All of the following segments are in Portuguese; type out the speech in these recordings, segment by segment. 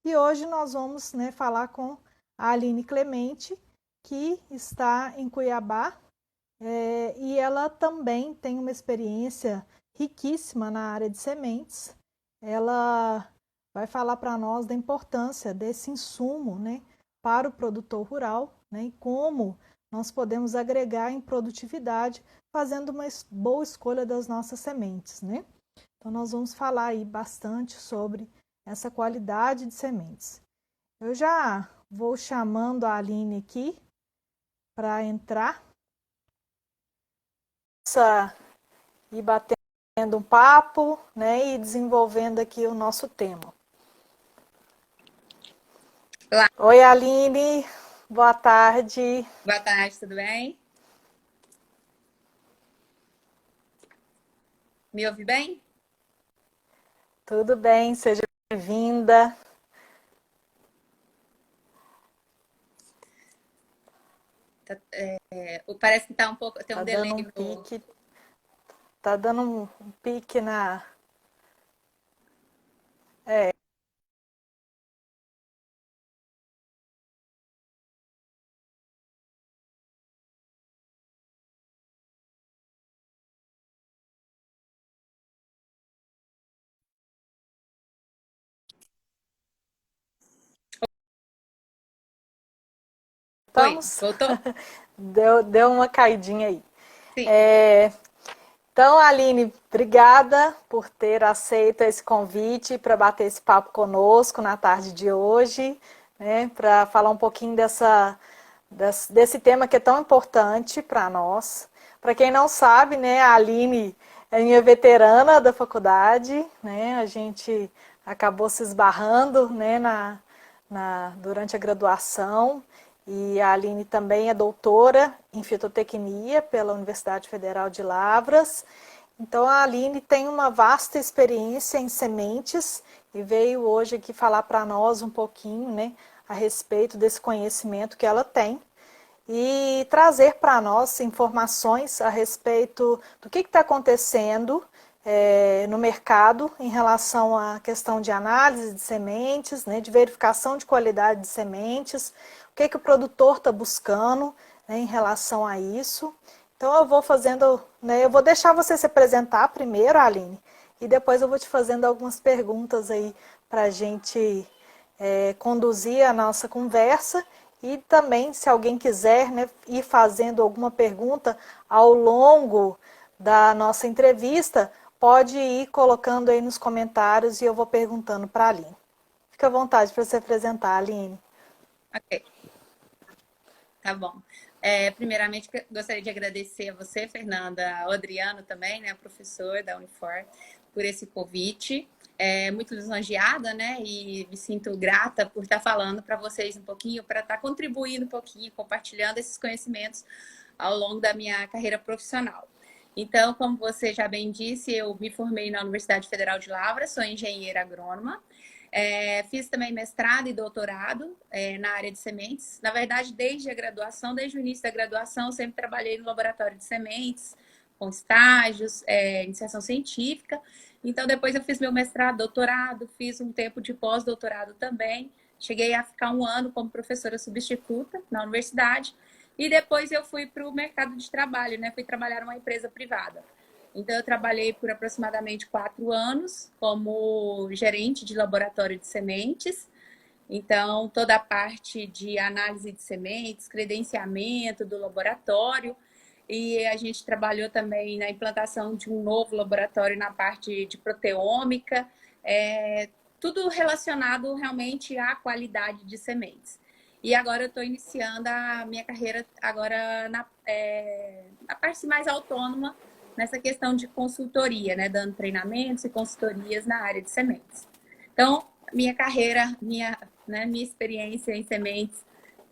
E hoje nós vamos, né, falar com a Aline Clemente, que está em Cuiabá, e ela também tem uma experiência riquíssima na área de sementes. Ela vai falar para nós da importância desse insumo, né, para o produtor rural, né, e como nós podemos agregar em produtividade fazendo uma boa escolha das nossas sementes, né? Então nós vamos falar aí bastante sobre essa qualidade de sementes. Eu já vou chamando a Aline aqui para entrar, e batendo um papo, né, e desenvolvendo aqui o nosso tema. Olá, Oi, Aline, boa tarde. boa tarde, tudo bem? Me ouve bem? Tudo bem? Seja bem-vinda. Parece que tá um pouco, tem um Tá delay dando um no. pique, tá dando um pique na. É, Oi, estamos. voltou? Deu uma caidinha aí. Sim. É, então, Aline, obrigada por ter aceito esse convite para bater esse papo conosco na tarde de hoje, né, para falar um pouquinho desse tema que é tão importante para nós. Para quem não sabe, né, a Aline é minha veterana da faculdade, né, a gente acabou se esbarrando, né, durante a graduação. E a Aline também é doutora em fitotecnia pela Universidade Federal de Lavras. Então a Aline tem uma vasta experiência em sementes e veio hoje aqui falar para nós um pouquinho, né, a respeito desse conhecimento que ela tem e trazer para nós informações a respeito do que está acontecendo no mercado em relação à questão de análise de sementes, né, de verificação de qualidade de sementes, o que o produtor está buscando, né, em relação a isso. Então eu vou fazendo, né, eu vou deixar você se apresentar primeiro, Aline, e depois eu vou te fazendo algumas perguntas aí para a gente conduzir a nossa conversa e também, se alguém quiser, né, ir fazendo alguma pergunta ao longo da nossa entrevista, pode ir colocando aí nos comentários e eu vou perguntando para a Aline. Fica à vontade para se apresentar, Aline. Ok, tá bom. Primeiramente, gostaria de agradecer a você, Fernanda, ao Adriano também, né, professor da Unifor, por esse convite. Muito lisonjeada, né, e me sinto grata por estar falando para vocês um pouquinho, para estar contribuindo um pouquinho, compartilhando esses conhecimentos ao longo da minha carreira profissional. Então, como você já bem disse, eu me formei na Universidade Federal de Lavras, sou engenheira agrônoma. Fiz também mestrado e doutorado na área de sementes. Na verdade, desde a graduação, desde o início da graduação, eu sempre trabalhei no laboratório de sementes, com estágios, iniciação científica. Então, depois eu fiz meu mestrado, doutorado, fiz um tempo de pós-doutorado também. Cheguei a ficar um ano como professora substituta na universidade. E depois eu fui para o mercado de trabalho, né? Fui trabalhar numa empresa privada. Então, eu trabalhei por aproximadamente 4 anos como gerente de laboratório de sementes. Então, toda a parte de análise de sementes, credenciamento do laboratório. E a gente trabalhou também na implantação de um novo laboratório na parte de proteômica. Tudo relacionado realmente à qualidade de sementes. E agora eu estou iniciando a minha carreira agora na parte mais autônoma, nessa questão de consultoria, né? Dando treinamentos e consultorias na área de sementes. Então, minha carreira, minha experiência em sementes,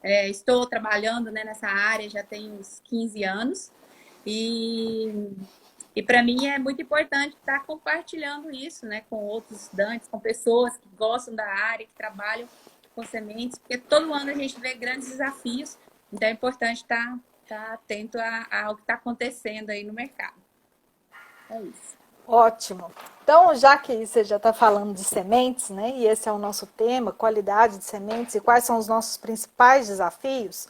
estou trabalhando, né, nessa área já tem uns 15 anos. E para mim é muito importante estar compartilhando isso, né, com outros estudantes, com pessoas que gostam da área, que trabalham com sementes, porque todo ano a gente vê grandes desafios, então é importante estar atento ao que está acontecendo aí no mercado. É isso. Ótimo. Então, já que você já está falando de sementes, né? E esse é o nosso tema, qualidade de sementes e quais são os nossos principais desafios,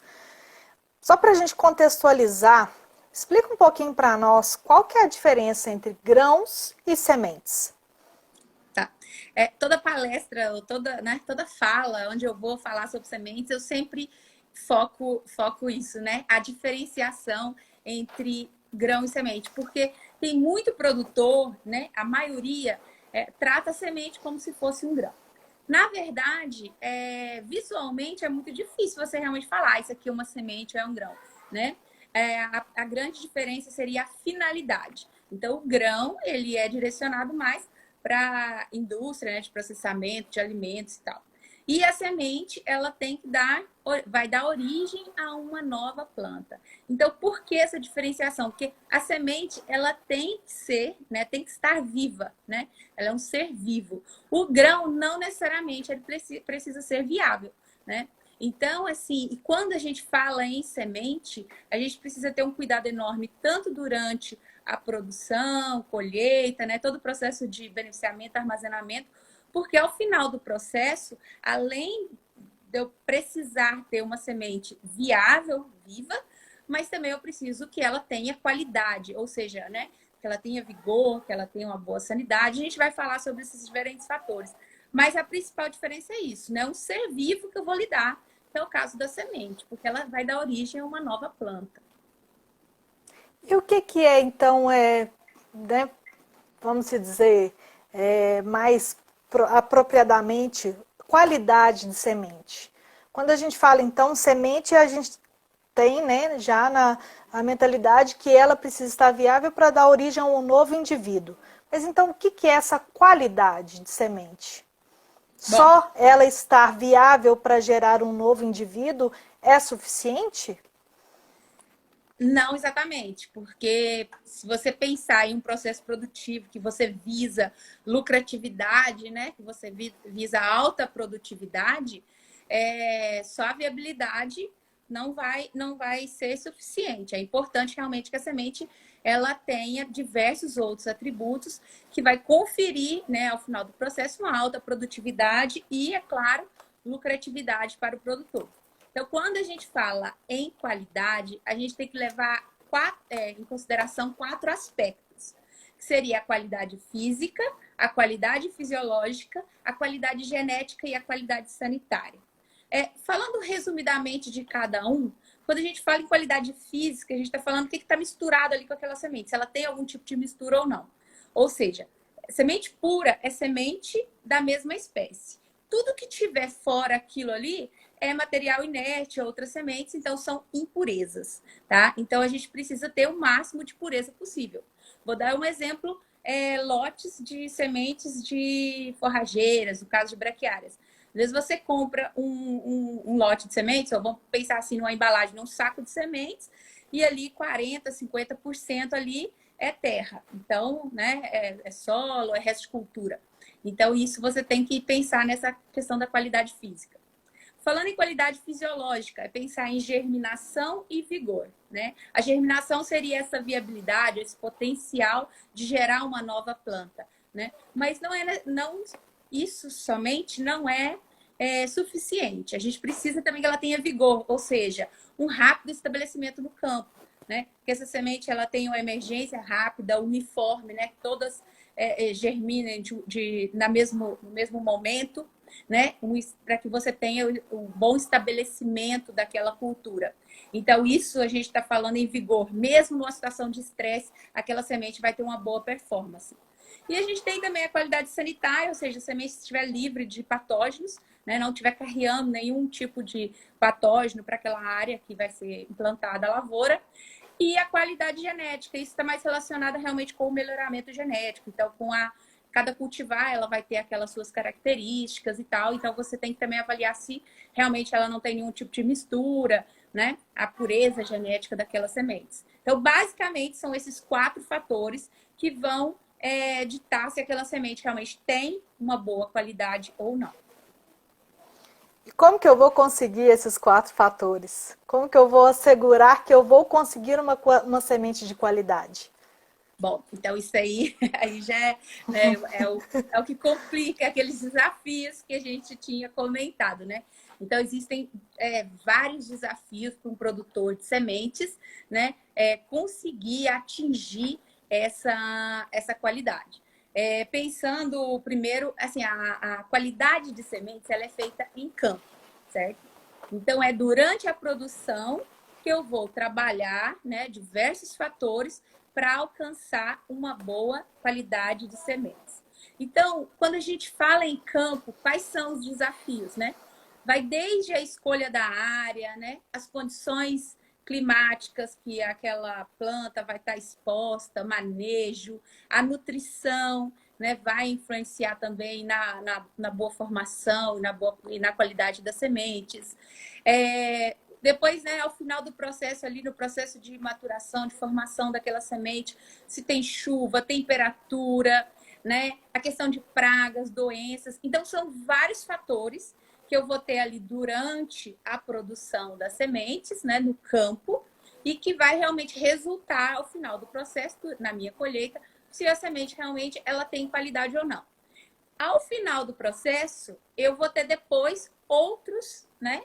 só para a gente contextualizar, explica um pouquinho para nós qual que é a diferença entre grãos e sementes. Tá. Toda palestra, ou toda fala, onde eu vou falar sobre sementes, eu sempre foco isso, né? A diferenciação entre grão e semente, porque tem muito produtor, né? A maioria trata a semente como se fosse um grão. Na verdade, visualmente é muito difícil você realmente falar isso aqui é uma semente ou é um grão, né? A grande diferença seria a finalidade. Então, o grão, ele é direcionado mais para indústria, né, de processamento de alimentos e tal. E a semente, ela vai dar origem a uma nova planta. Então, por que essa diferenciação? Porque a semente, ela tem que ser, né, tem que estar viva, né? Ela é um ser vivo. O grão, não necessariamente, ele precisa ser viável, né? Então, assim, e quando a gente fala em semente, a gente precisa ter um cuidado enorme, tanto durante a produção, colheita, né, todo o processo de beneficiamento, armazenamento, porque ao final do processo, além de eu precisar ter uma semente viável, viva, mas também eu preciso que ela tenha qualidade, ou seja, né, que ela tenha vigor, que ela tenha uma boa sanidade. A gente vai falar sobre esses diferentes fatores. Mas a principal diferença é isso, né? Um ser vivo que eu vou lidar, que é o caso da semente, porque ela vai dar origem a uma nova planta. E o que é, então, né, vamos dizer, mais apropriadamente, qualidade de semente? Quando a gente fala, então, semente, a gente tem, né, já na a mentalidade que ela precisa estar viável para dar origem a um novo indivíduo. Mas então, o que é essa qualidade de semente? Bom, Só ela estar viável para gerar um novo indivíduo é suficiente? não exatamente, porque se você pensar em um processo produtivo que você visa lucratividade, né, que você visa alta produtividade, só a viabilidade não vai ser suficiente. É importante realmente que a semente ela tenha diversos outros atributos que vai conferir, né, ao final do processo, uma alta produtividade e, é claro, lucratividade para o produtor. Então, quando a gente fala em qualidade, a gente tem que levar em consideração quatro aspectos, que seria a qualidade física, a qualidade fisiológica, a qualidade genética e a qualidade sanitária. Falando resumidamente de cada um, quando a gente fala em qualidade física, a gente está falando o que está misturado ali com aquela semente, se ela tem algum tipo de mistura ou não. Ou seja, semente pura é semente da mesma espécie. Tudo que tiver fora aquilo ali é material inerte, outras sementes, então são impurezas, tá? Então a gente precisa ter o máximo de pureza possível. Vou dar um exemplo, lotes de sementes de forrageiras, no caso de braquiárias. Às vezes você compra um lote de sementes, ou vamos pensar assim numa embalagem, num saco de sementes, e ali 40%, 50% ali é terra. Então, né, é solo, é resto de cultura. Então, isso você tem que pensar nessa questão da qualidade física. Falando em qualidade fisiológica, é pensar em germinação e vigor, né? A germinação seria essa viabilidade, esse potencial de gerar uma nova planta, né? Mas não isso somente não é suficiente. A gente precisa também que ela tenha vigor, ou seja, um rápido estabelecimento no campo, né? Que essa semente ela tenha uma emergência rápida, uniforme, né? Que todas germinem no mesmo momento, né? Para que você tenha um bom estabelecimento daquela cultura. Então, isso a gente está falando em vigor. Mesmo numa situação de estresse, aquela semente vai ter uma boa performance. E a gente tem também a qualidade sanitária, ou seja, a semente estiver livre de patógenos, né? Não estiver carregando nenhum tipo de patógeno para aquela área que vai ser implantada a lavoura. E a qualidade genética, isso está mais relacionado realmente com o melhoramento genético. Então, cada cultivar, ela vai ter aquelas suas características e tal. Então, você tem que também avaliar se realmente ela não tem nenhum tipo de mistura, né? A pureza genética daquelas sementes. Então, basicamente, são esses quatro fatores que vão ditar se aquela semente realmente tem uma boa qualidade ou não. E como que eu vou conseguir esses quatro fatores? Como que eu vou assegurar que eu vou conseguir uma semente de qualidade? Bom, então isso aí, aí já é, né, é o que complica aqueles desafios que a gente tinha comentado, né? Então, existem vários desafios para um produtor de sementes, né? Conseguir atingir essa qualidade. Pensando primeiro, assim, a qualidade de sementes ela é feita em campo, certo? Então, é durante a produção que eu vou trabalhar, né, diversos fatores para alcançar uma boa qualidade de sementes. Então, quando a gente fala em campo, quais são os desafios, né? Vai desde a escolha da área, né? As condições climáticas que aquela planta vai estar exposta, manejo, a nutrição, né? Vai influenciar também na boa formação e na qualidade das sementes. Depois, né, ao final do processo ali, no processo de maturação, de formação daquela semente, se tem chuva, temperatura, né, a questão de pragas, doenças. Então, são vários fatores que eu vou ter ali durante a produção das sementes, né, no campo, e que vai realmente resultar ao final do processo, na minha colheita, se a semente realmente ela tem qualidade ou não. Ao final do processo, eu vou ter depois outros, né,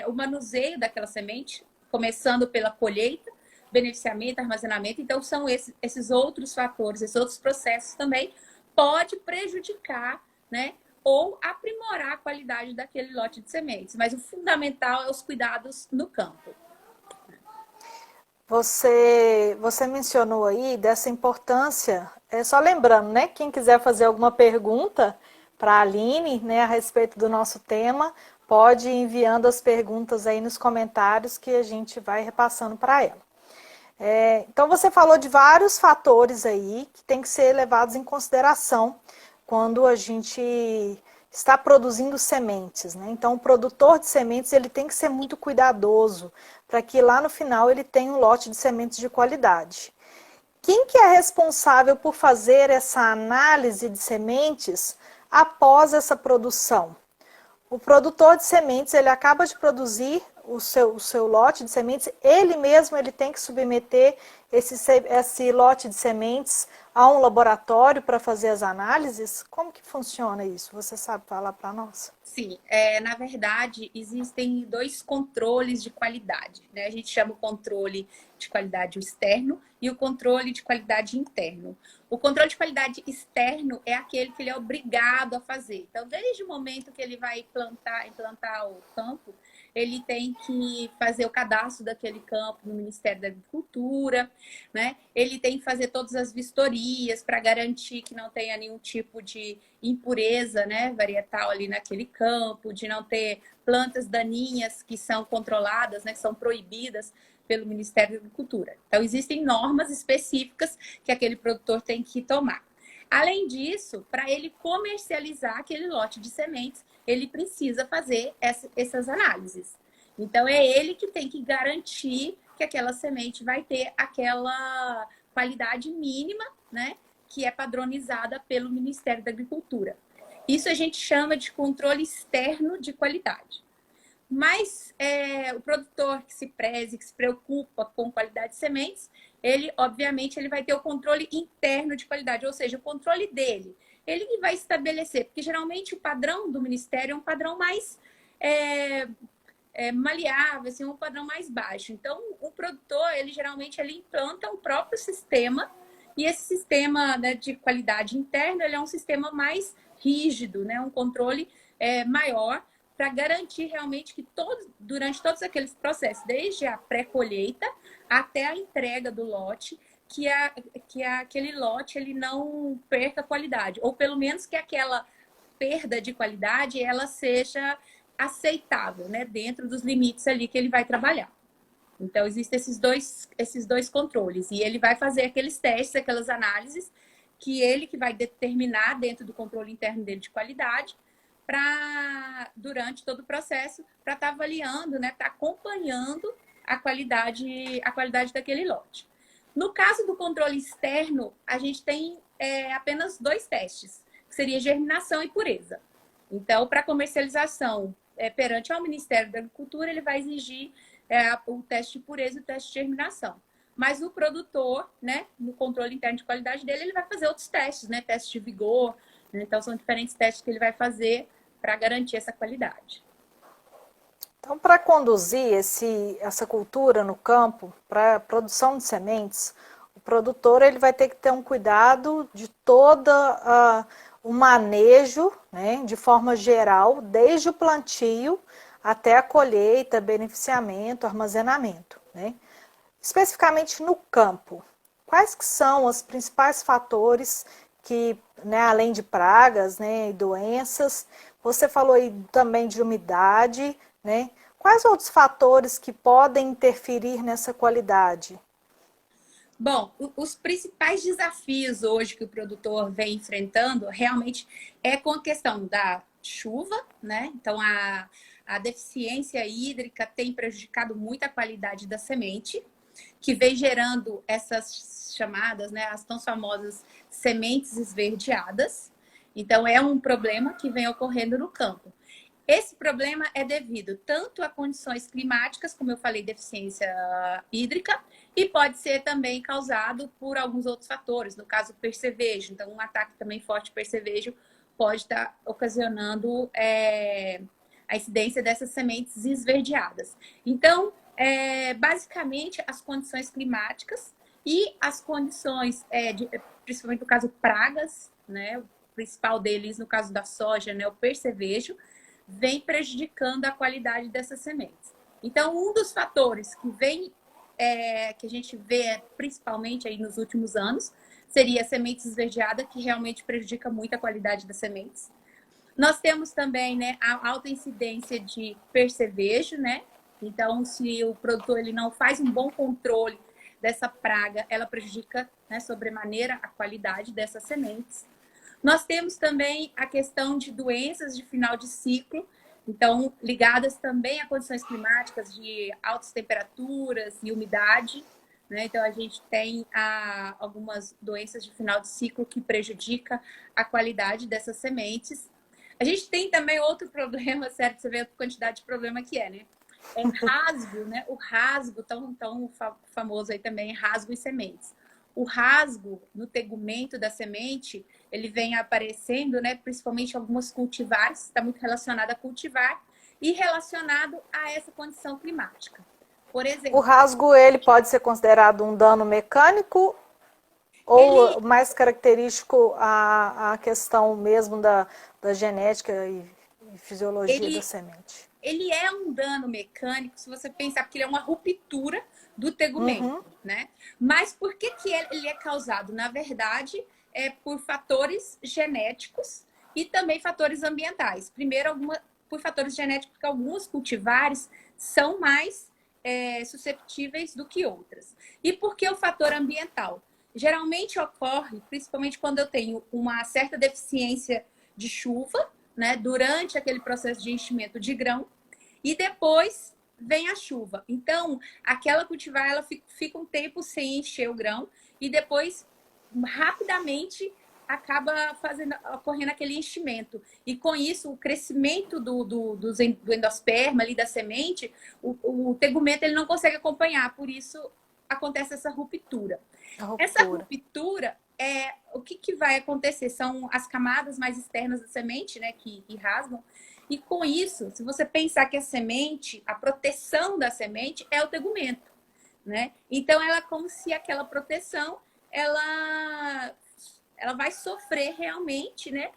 o manuseio daquela semente, começando pela colheita, beneficiamento, armazenamento. Então, são esses outros fatores, esses outros processos também pode prejudicar, né, ou aprimorar a qualidade daquele lote de sementes. Mas o fundamental é os cuidados no campo. Você mencionou aí dessa importância, só lembrando, né? Quem quiser fazer alguma pergunta para a Aline, né, a respeito do nosso tema, pode ir enviando as perguntas aí nos comentários que a gente vai repassando para ela. Então você falou de vários fatores aí que tem que ser levados em consideração quando a gente está produzindo sementes, né? Então o produtor de sementes ele tem que ser muito cuidadoso para que lá no final ele tenha um lote de sementes de qualidade. Quem que é responsável por fazer essa análise de sementes após essa produção? O produtor de sementes, ele acaba de produzir o seu lote de sementes, ele mesmo ele tem que submeter esse lote de sementes a um laboratório para fazer as análises? Como que funciona isso? Você sabe falar para nós? Sim, na verdade, existem dois controles de qualidade, né? A gente chama o controle de qualidade externo e o controle de qualidade interno. O controle de qualidade externo é aquele que ele é obrigado a fazer. Então, desde o momento que ele vai implantar o campo, ele tem que fazer o cadastro daquele campo no Ministério da Agricultura, né? Ele tem que fazer todas as vistorias para garantir que não tenha nenhum tipo de impureza, né, varietal ali naquele campo, de não ter plantas daninhas que são controladas, né, que são proibidas pelo Ministério da Agricultura. Então, existem normas específicas que aquele produtor tem que tomar. Além disso, para ele comercializar aquele lote de sementes, ele precisa fazer essas análises. Então, é ele que tem que garantir que aquela semente vai ter aquela qualidade mínima, né, que é padronizada pelo Ministério da Agricultura. Isso a gente chama de controle externo de qualidade. Mas o produtor que se preze, que se preocupa com qualidade de sementes, ele, obviamente, ele vai ter o controle interno de qualidade, ou seja, o controle dele. Ele que vai estabelecer, porque geralmente o padrão do Ministério é um padrão mais maleável, assim, um padrão mais baixo. Então, o produtor, ele geralmente ele implanta um próprio sistema, e esse sistema, né, de qualidade interna, ele é um sistema mais rígido, né, um controle maior, para garantir realmente que durante todos aqueles processos, desde a pré-colheita até a entrega do lote, que aquele lote ele não perca qualidade, ou pelo menos que aquela perda de qualidade ela seja aceitável, né, dentro dos limites ali que ele vai trabalhar. Então, existem esses dois controles. E ele vai fazer aqueles testes, aquelas análises, que ele que vai determinar dentro do controle interno dele de qualidade, durante todo o processo, para estar avaliando, né, estar acompanhando a qualidade daquele lote. No caso do controle externo, a gente tem apenas dois testes, que seria germinação e pureza. Então, para comercialização perante ao Ministério da Agricultura, ele vai exigir o teste de pureza e o teste de germinação. mas o produtor, né, no controle interno de qualidade dele, ele vai fazer outros testes, né, testes de vigor, né? Então são diferentes testes que ele vai fazer para garantir essa qualidade. Então, para conduzir essa cultura no campo, para a produção de sementes, o produtor ele vai ter que ter um cuidado de toda o manejo, né, de forma geral, desde o plantio até a colheita, beneficiamento, armazenamento, né? Especificamente no campo, quais que são os principais fatores que, né, além de pragas, né, e doenças, você falou aí também de umidade, né? Quais outros fatores que podem interferir nessa qualidade? Bom, os principais desafios hoje que o produtor vem enfrentando realmente é com a questão da chuva, né? Então, a deficiência hídrica tem prejudicado muito a qualidade da semente, que vem gerando essas chamadas, né, as tão famosas sementes esverdeadas. Então, é um problema que vem ocorrendo no campo. Esse problema é devido tanto a condições climáticas, como eu falei, deficiência hídrica, e pode ser também causado por alguns outros fatores, no caso, percevejo. Então, um ataque também forte de percevejo pode estar ocasionando a incidência dessas sementes esverdeadas. Então, basicamente, as condições climáticas e as condições, principalmente no caso pragas, né? O principal deles, no caso da soja, né? O percevejo, vem prejudicando a qualidade dessas sementes. Então, um dos fatores que vem, que a gente vê principalmente aí nos últimos anos, seria a semente esverdeada, que realmente prejudica muito a qualidade das sementes. Nós temos também, né, a alta incidência de percevejo, né? Então, se o produtor ele não faz um bom controle dessa praga, ela prejudica, né, sobremaneira a qualidade dessas sementes. Nós temos também a questão de doenças de final de ciclo, então ligadas também a condições climáticas de altas temperaturas e umidade, né? Então a gente tem algumas doenças de final de ciclo que prejudicam a qualidade dessas sementes. A gente tem também outro problema, certo? Você vê a quantidade de problema que é, né? É rasgo, né? O rasgo, tão famoso aí também, rasgo e sementes. O rasgo no tegumento da semente, ele vem aparecendo, né? Principalmente algumas cultivares, está muito relacionado a cultivar e relacionado a essa condição climática. Por O exemplo, rasgo ele pode ser considerado um dano mecânico ele, ou mais característico a questão mesmo da genética e fisiologia da ele semente? ele é um dano mecânico, se você pensar, porque ele é uma ruptura do tegumento, Uhum. né? Mas por que ele é causado? Na verdade, é por fatores genéticos e também fatores ambientais. Primeiro, por fatores genéticos, porque alguns cultivares são mais susceptíveis do que outras. E por que o fator ambiental? Geralmente ocorre, principalmente quando eu tenho uma certa deficiência de chuva, né, durante aquele processo de enchimento de grão, e depois vem a chuva. Então, aquela cultivar, ela fica um tempo sem encher o grão, e depois, rapidamente, acaba ocorrendo aquele enchimento. E com isso, o crescimento do endosperma ali da semente, o tegumento ele não consegue acompanhar, por isso acontece essa ruptura. A Essa ruptura. ruptura o que vai acontecer? São as camadas mais externas da semente, né, que rasgam. E com isso, se você pensar que a semente, a proteção da semente é o tegumento, né? Então, ela é como se aquela proteção, ela vai sofrer realmente, né,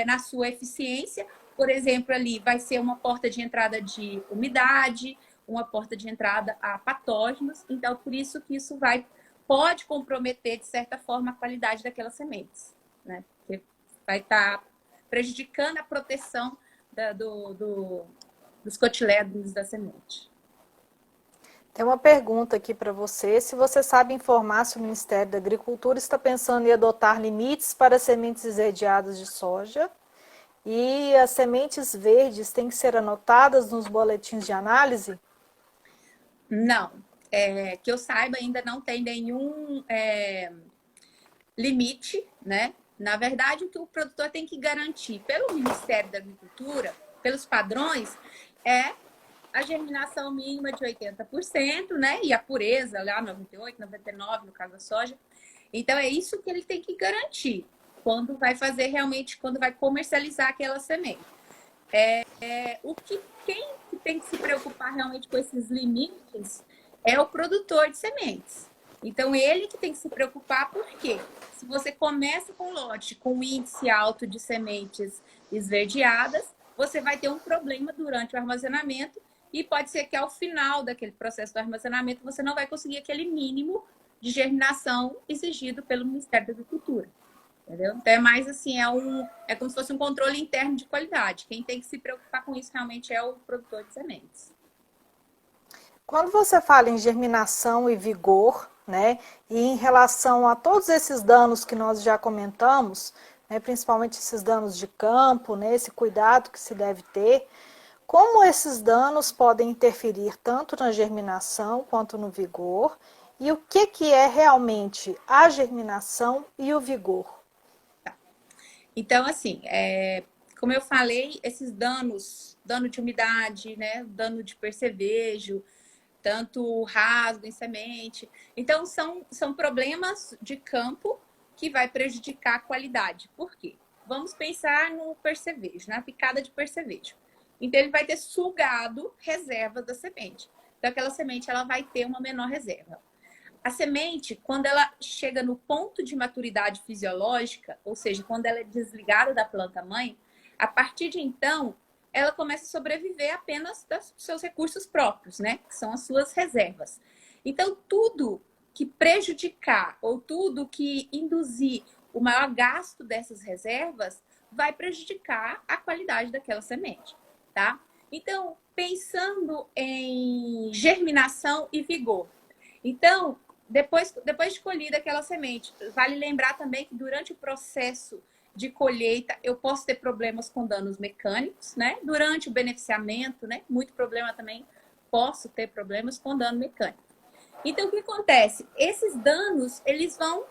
na sua eficiência. Por exemplo, ali vai ser uma porta de entrada de umidade, uma porta de entrada a patógenos. Então, por isso que isso pode comprometer, de certa forma, a qualidade daquelas sementes, né? Porque vai estar prejudicando a proteção dos cotilédonos da semente. Tem uma pergunta aqui para você. Se você sabe informar se o Ministério da Agricultura está pensando em adotar limites para sementes esverdeadas de soja e as sementes verdes têm que ser anotadas nos boletins de análise? Não. Que eu saiba, ainda não tem nenhum limite, né? Na verdade, o que o produtor tem que garantir pelo Ministério da Agricultura, pelos padrões, é a germinação mínima de 80%, né? E a pureza lá 98, 99 no caso da soja. Então é isso que ele tem que garantir quando vai fazer realmente, quando vai comercializar aquela semente. Quem tem que se preocupar realmente com esses limites é o produtor de sementes. Então ele que tem que se preocupar, porque se você começa com lote com índice alto de sementes esverdeadas, você vai ter um problema durante o armazenamento e pode ser que ao final daquele processo do armazenamento você não vai conseguir aquele mínimo de germinação exigido pelo Ministério da Agricultura. Entendeu? Então é mais assim, é como se fosse um controle interno de qualidade. Quem tem que se preocupar com isso realmente é o produtor de sementes. Quando você fala em germinação e vigor, né, e em relação a todos esses danos que nós já comentamos, né, principalmente esses danos de campo, né, esse cuidado que se deve ter, como esses danos podem interferir tanto na germinação quanto no vigor, e o que é realmente a germinação e o vigor? Então, assim, como eu falei, esses danos, dano de umidade, né, dano de percevejo, tanto rasgo em semente. Então, são problemas de campo que vai prejudicar a qualidade. Por quê? Vamos pensar no percevejo, na picada de percevejo. Então, ele vai ter sugado reservas da semente. Então, aquela semente ela vai ter uma menor reserva. A semente, quando ela chega no ponto de maturidade fisiológica, ou seja, quando ela é desligada da planta-mãe, a partir de então, ela começa a sobreviver apenas dos seus recursos próprios, né? Que são as suas reservas. Então, tudo que prejudicar ou tudo que induzir o maior gasto dessas reservas vai prejudicar a qualidade daquela semente, tá? Então, pensando em germinação e vigor. Então, depois de colhida aquela semente, vale lembrar também que durante o processo de colheita eu posso ter problemas com danos mecânicos, né? Durante o beneficiamento, né? Muito problema também, posso ter problemas com dano mecânico. Então, o que acontece? Esses danos, eles vão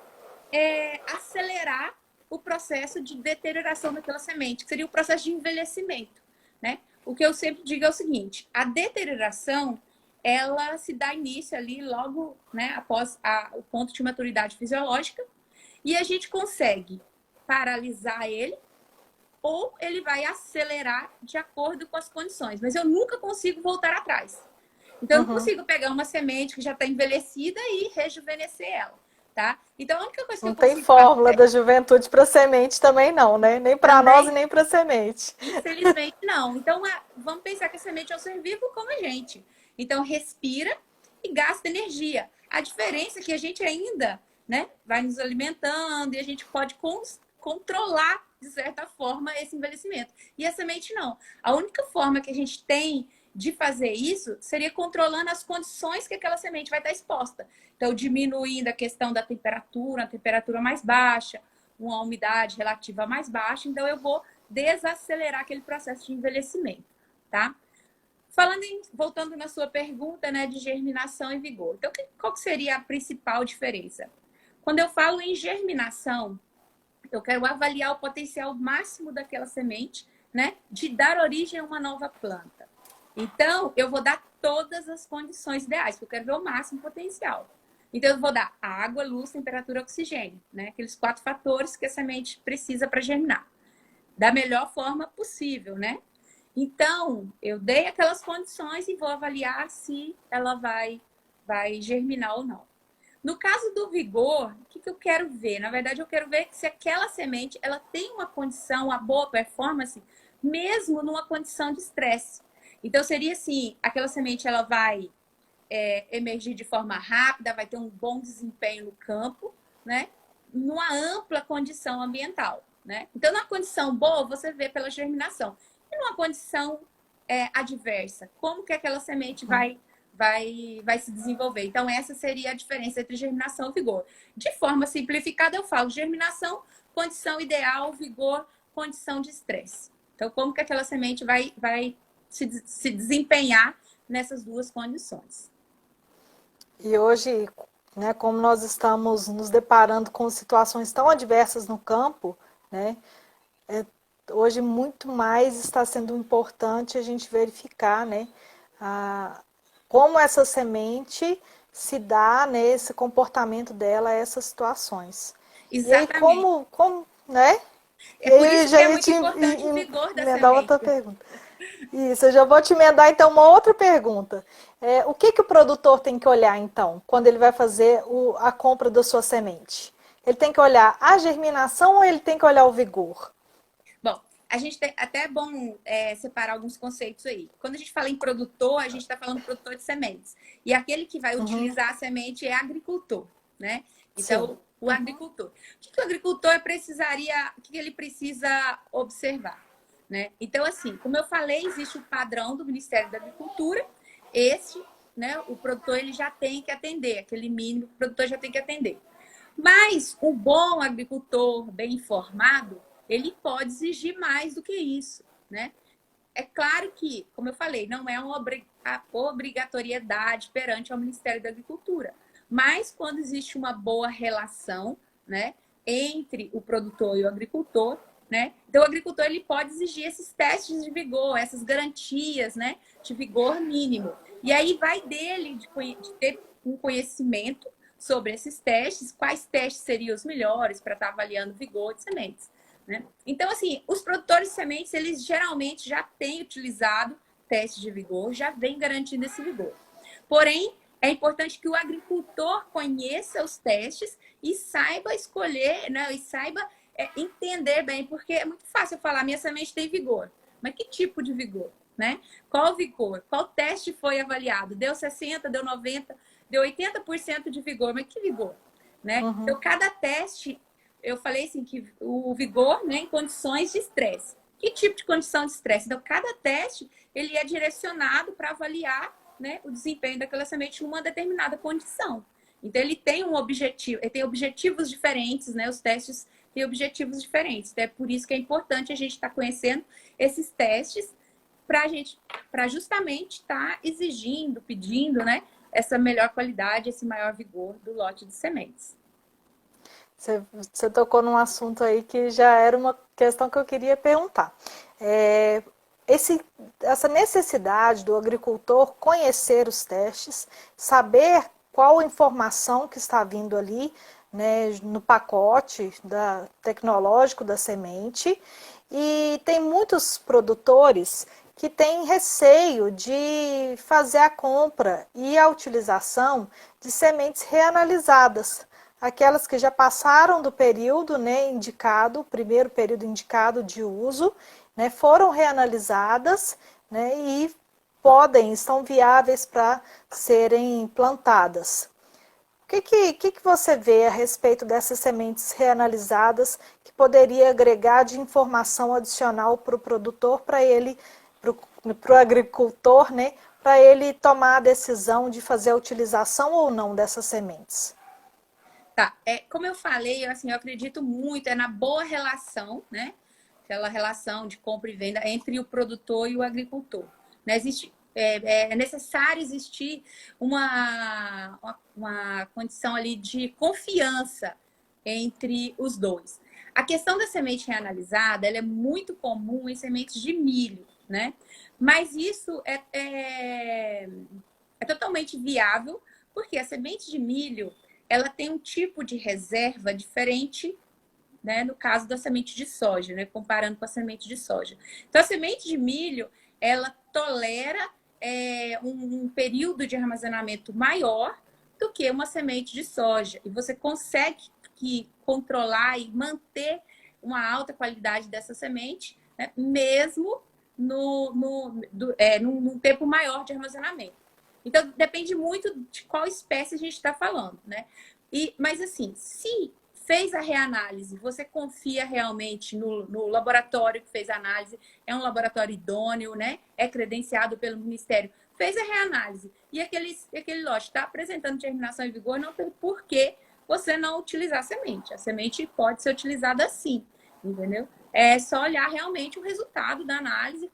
acelerar o processo de deterioração daquela semente, que seria o processo de envelhecimento, né? O que eu sempre digo é o seguinte, a deterioração ela se dá início ali logo, né, após o ponto de maturidade fisiológica, e a gente consegue paralisar ele ou ele vai acelerar de acordo com as condições, mas eu nunca consigo voltar atrás. Então, eu não consigo pegar uma semente que já está envelhecida e rejuvenescer ela, tá? Então, a única coisa que Não eu tem consigo fórmula fazer da juventude para semente também não, né? Nem para nós e também, nem para semente. infelizmente, não. Então, vamos pensar que a semente é um ser vivo como a gente. Então, respira e gasta energia. A diferença é que a gente ainda, né, vai nos alimentando e a gente pode controlar, de certa forma, esse envelhecimento. E a semente não. A única forma que a gente tem de fazer isso seria controlando as condições que aquela semente vai estar exposta. Então, diminuindo a questão da temperatura, a temperatura mais baixa, uma umidade relativa mais baixa. Então, eu vou desacelerar aquele processo de envelhecimento, tá? Voltando na sua pergunta, né, de germinação e vigor. Então, qual que seria a principal diferença? Quando eu falo em germinação, eu quero avaliar o potencial máximo daquela semente, né, de dar origem a uma nova planta. Então, eu vou dar todas as condições ideais, porque eu quero ver o máximo potencial. Então, eu vou dar água, luz, temperatura, oxigênio, né? Aqueles 4 fatores que a semente precisa para germinar. Da melhor forma possível, né? Então, eu dei aquelas condições e vou avaliar se ela vai germinar ou não. No caso do vigor, o que eu quero ver? Na verdade, eu quero ver se aquela semente ela tem uma condição, uma boa performance, mesmo numa condição de estresse. Então, seria assim, aquela semente ela vai emergir de forma rápida, vai ter um bom desempenho no campo, né? Numa ampla condição ambiental, né? Então, na condição boa, você vê pela germinação. E numa condição adversa, como que aquela semente vai se desenvolver? Então, essa seria a diferença entre germinação e vigor. De forma simplificada, eu falo germinação, condição ideal, vigor, condição de estresse. Então, como que aquela semente vai se desempenhar nessas duas condições? E hoje, né, como nós estamos nos deparando com situações tão adversas no campo, né, hoje muito mais está sendo importante a gente verificar, né, como essa semente se dá nesse comportamento dela a essas situações. E aí, Exatamente. né? É E por aí, isso que já é ia muito te importante o vigor da emendar semente. outra pergunta. Isso, eu já vou te emendar então uma outra pergunta. O que que o produtor tem que olhar então, quando ele vai fazer a compra da sua semente? Ele tem que olhar a germinação ou ele tem que olhar o vigor? Bom, a gente tem até é bom separar alguns conceitos aí. Quando a gente fala em produtor, a gente está falando produtor de sementes. E aquele que vai Uhum, utilizar a semente é agricultor, né? sim. Então, o Uhum, agricultor. O que o agricultor precisaria, o que ele precisa observar? Né? Então, assim, como eu falei, existe o padrão do Ministério da Agricultura. Esse, né, o produtor ele já tem que atender, aquele mínimo que o produtor já tem que atender. Mas o bom agricultor bem informado, ele pode exigir mais do que isso, né? É claro que, como eu falei, não é uma obrigatoriedade perante ao Ministério da Agricultura. Mas quando existe uma boa relação, né, entre o produtor e o agricultor, né? Então o agricultor ele pode exigir esses testes de vigor, essas garantias, né, de vigor mínimo. E aí vai dele de ter um conhecimento sobre esses testes, quais testes seriam os melhores para estar avaliando o vigor de sementes. Né? Então, assim, os produtores de sementes, eles geralmente já têm utilizado testes de vigor, já vem garantindo esse vigor. Porém, é importante que o agricultor conheça os testes e saiba escolher, né? E saiba entender bem, porque é muito fácil eu falar, minha semente tem vigor. Mas que tipo de vigor? Né? Qual vigor? Qual teste foi avaliado? Deu 60, deu 90, deu 80% de vigor, mas que vigor? Né? uhum. Então, cada teste eu falei assim que o vigor, né, em condições de estresse. Que tipo de condição de estresse? Então, cada teste ele é direcionado para avaliar, né, o desempenho daquela semente numa determinada condição. Então, ele tem um objetivo, ele tem objetivos diferentes, né? Os testes têm objetivos diferentes. Então, é por isso que é importante a gente estar conhecendo esses testes para a gente, para justamente estar exigindo, pedindo, né, essa melhor qualidade, esse maior vigor do lote de sementes. Você tocou num assunto aí que já era uma questão que eu queria perguntar. É, essa necessidade do agricultor conhecer os testes, saber qual informação que está vindo ali, né, no pacote tecnológico da semente. E tem muitos produtores que têm receio de fazer a compra e a utilização de sementes reanalisadas, aquelas que já passaram do período, né, indicado, o primeiro período indicado de uso, né, foram reanalisadas, né, e estão viáveis para serem plantadas. O que você vê a respeito dessas sementes reanalisadas que poderia agregar de informação adicional para o produtor, para o agricultor, né, para ele tomar a decisão de fazer a utilização ou não dessas sementes? Tá, como eu falei, assim, eu acredito muito na boa relação, né? Aquela relação de compra e venda entre o produtor e o agricultor. Né? É necessário existir uma condição ali de confiança entre os dois. A questão da semente reanalisada, ela é muito comum em sementes de milho, né? Mas isso é totalmente viável, porque a semente de milho ela tem um tipo de reserva diferente, né, no caso da semente de soja, né, comparando com a semente de soja. Então, a semente de milho, ela tolera um período de armazenamento maior do que uma semente de soja. E você consegue controlar e manter uma alta qualidade dessa semente, né, mesmo num tempo maior de armazenamento. Então, depende muito de qual espécie a gente está falando, né? Mas assim, se fez a reanálise, você confia realmente no laboratório que fez a análise, é um laboratório idôneo, né? É credenciado pelo Ministério, fez a reanálise e aquele lote está apresentando germinação e vigor, não tem por que você não utilizar a semente. A semente pode ser utilizada assim, entendeu? É só olhar realmente o resultado da análise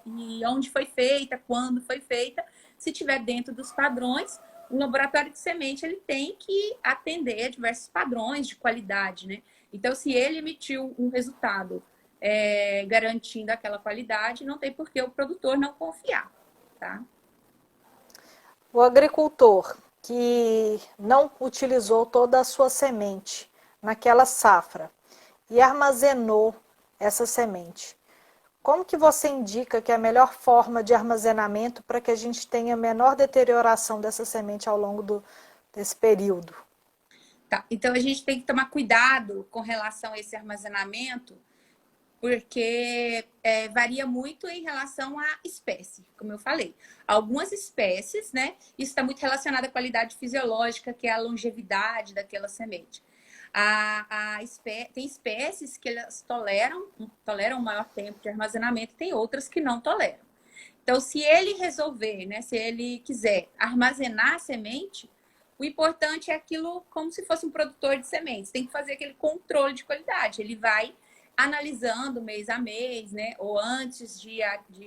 e onde foi feita, quando foi feita. Se tiver dentro dos padrões, o laboratório de semente ele tem que atender a diversos padrões de qualidade, né? Então, se ele emitiu um resultado garantindo aquela qualidade, não tem por que o produtor não confiar, tá? O agricultor que não utilizou toda a sua semente naquela safra e armazenou essa semente, como que você indica que é a melhor forma de armazenamento para que a gente tenha menor deterioração dessa semente ao longo desse período? Tá, então a gente tem que tomar cuidado com relação a esse armazenamento, porque varia muito em relação à espécie, como eu falei. Algumas espécies, né? Isso está muito relacionado à qualidade fisiológica, que é a longevidade daquela semente. Tem espécies que elas toleram um maior tempo de armazenamento, tem outras que não toleram. Então, se ele resolver, né, se ele quiser armazenar a semente, o importante é aquilo como se fosse um produtor de sementes. Tem que fazer aquele controle de qualidade. Ele vai analisando mês a mês, né, ou antes de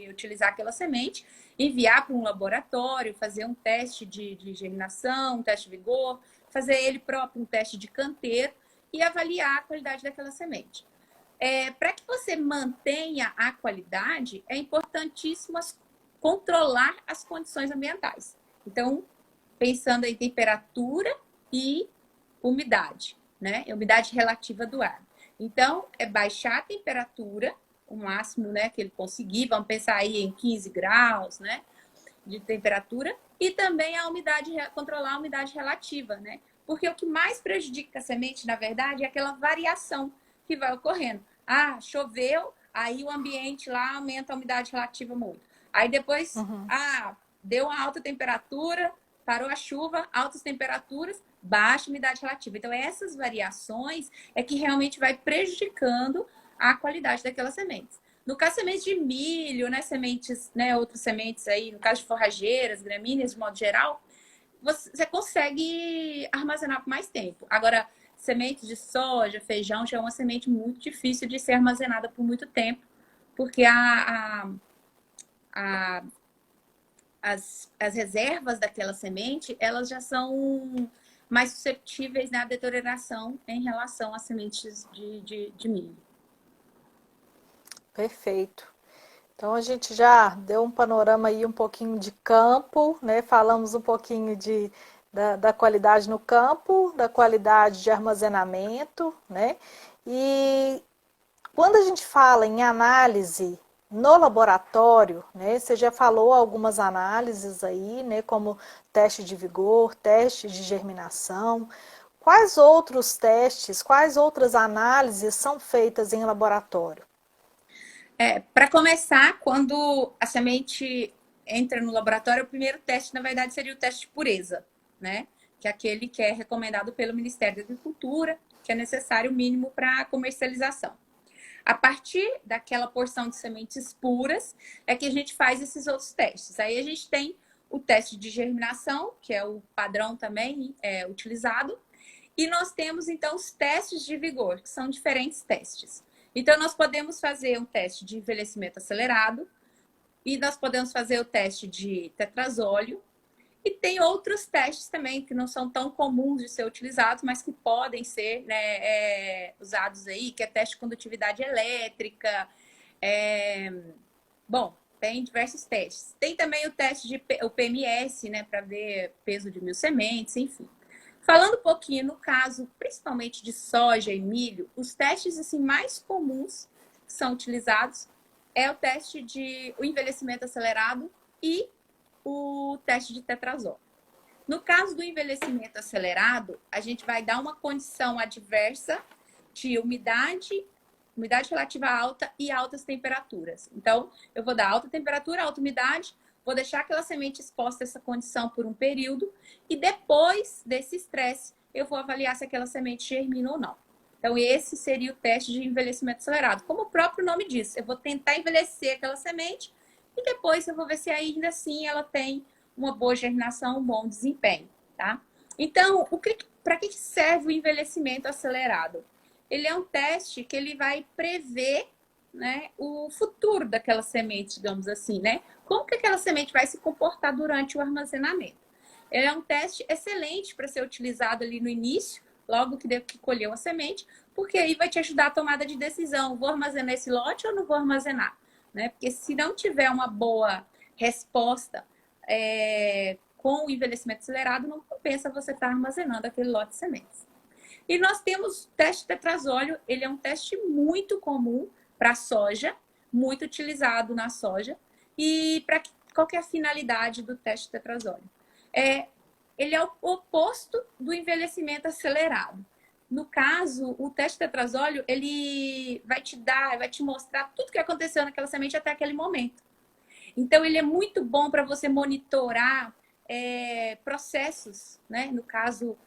utilizar aquela semente, enviar para um laboratório, fazer um teste de germinação, um teste de vigor, fazer ele próprio um teste de canteiro e avaliar a qualidade daquela semente. Para que você mantenha a qualidade, é importantíssimo controlar as condições ambientais. Então, pensando em temperatura e umidade, né? Umidade relativa do ar. Então, é baixar a temperatura, o máximo, né, que ele conseguir. Vamos pensar aí em 15 graus, né, de temperatura. E também a umidade, controlar a umidade relativa, né? Porque o que mais prejudica a semente, na verdade, é aquela variação que vai ocorrendo. Ah, choveu, aí o ambiente lá aumenta a umidade relativa muito. Aí depois, deu uma alta temperatura, parou a chuva, altas temperaturas, baixa umidade relativa. Então, essas variações é que realmente vai prejudicando a qualidade daquelas sementes. No caso, sementes de milho, né, sementes, né, outras sementes aí, no caso de forrageiras, gramíneas, de modo geral, você consegue armazenar por mais tempo. Agora, sementes de soja, feijão, já é uma semente muito difícil de ser armazenada por muito tempo, porque as reservas daquela semente, elas já são mais susceptíveis, né, à deterioração em relação às sementes de milho. Perfeito. Então a gente já deu um panorama aí um pouquinho de campo, né? Falamos um pouquinho da qualidade no campo, da qualidade de armazenamento, né? E quando a gente fala em análise no laboratório, né? Você já falou algumas análises aí, né? Como teste de vigor, teste de germinação. Quais outros testes, quais outras análises são feitas em laboratório? Para começar, quando a semente entra no laboratório, o primeiro teste, na verdade, seria o teste de pureza, né? Que é aquele que é recomendado pelo Ministério da Agricultura, que é necessário o mínimo para a comercialização. A partir daquela porção de sementes puras, é que a gente faz esses outros testes. Aí a gente tem o teste de germinação, que é o padrão também utilizado, e nós temos, então, os testes de vigor, que são diferentes testes. Então, nós podemos fazer um teste de envelhecimento acelerado, e nós podemos fazer o teste de tetrazóleo, e tem outros testes também que não são tão comuns de ser utilizados, mas que podem ser, né, usados aí, que é teste de condutividade elétrica. Bom, tem diversos testes. Tem também o teste de o PMS, né, para ver peso de 1.000 sementes, enfim. Falando um pouquinho no caso, principalmente de soja e milho, os testes assim mais comuns que são utilizados é o teste de o envelhecimento acelerado e o teste de tetrazol. No caso do envelhecimento acelerado, a gente vai dar uma condição adversa de umidade relativa alta e altas temperaturas. Então, eu vou dar alta temperatura, alta umidade, vou deixar aquela semente exposta a essa condição por um período e depois desse estresse, eu vou avaliar se aquela semente germina ou não. Então, esse seria o teste de envelhecimento acelerado. Como o próprio nome diz, eu vou tentar envelhecer aquela semente e depois eu vou ver se ainda assim ela tem uma boa germinação, um bom desempenho, tá? Então, para que serve o envelhecimento acelerado? Ele é um teste que ele vai prever, né, o futuro daquela semente, digamos assim, né? Como que aquela semente vai se comportar durante o armazenamento. Ele é um teste excelente para ser utilizado ali no início, logo que colheu a semente, porque aí vai te ajudar a tomada de decisão. Vou armazenar esse lote ou não vou armazenar? Né? Porque se não tiver uma boa resposta com o envelhecimento acelerado, não compensa você estar armazenando aquele lote de sementes. E nós temos o teste de tetrazóleo, ele é um teste muito comum para soja, muito utilizado na soja. E qual que é a finalidade do teste de tetrazóleo? Ele é o oposto do envelhecimento acelerado. No caso, o teste de tetrazóleo, ele vai te mostrar tudo que aconteceu naquela semente até aquele momento. Então, ele é muito bom para você monitorar processos, né? No caso,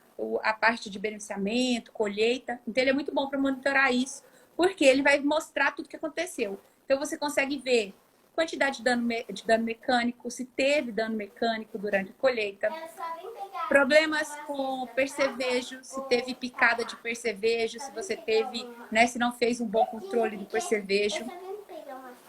a parte de beneficiamento, colheita. Então, ele é muito bom para monitorar isso, porque ele vai mostrar tudo que aconteceu. Então, você consegue ver quantidade de dano mecânico, se teve dano mecânico durante a colheita, problemas com percevejo, se teve picada de percevejo, se você teve, né, se não fez um bom controle do percevejo.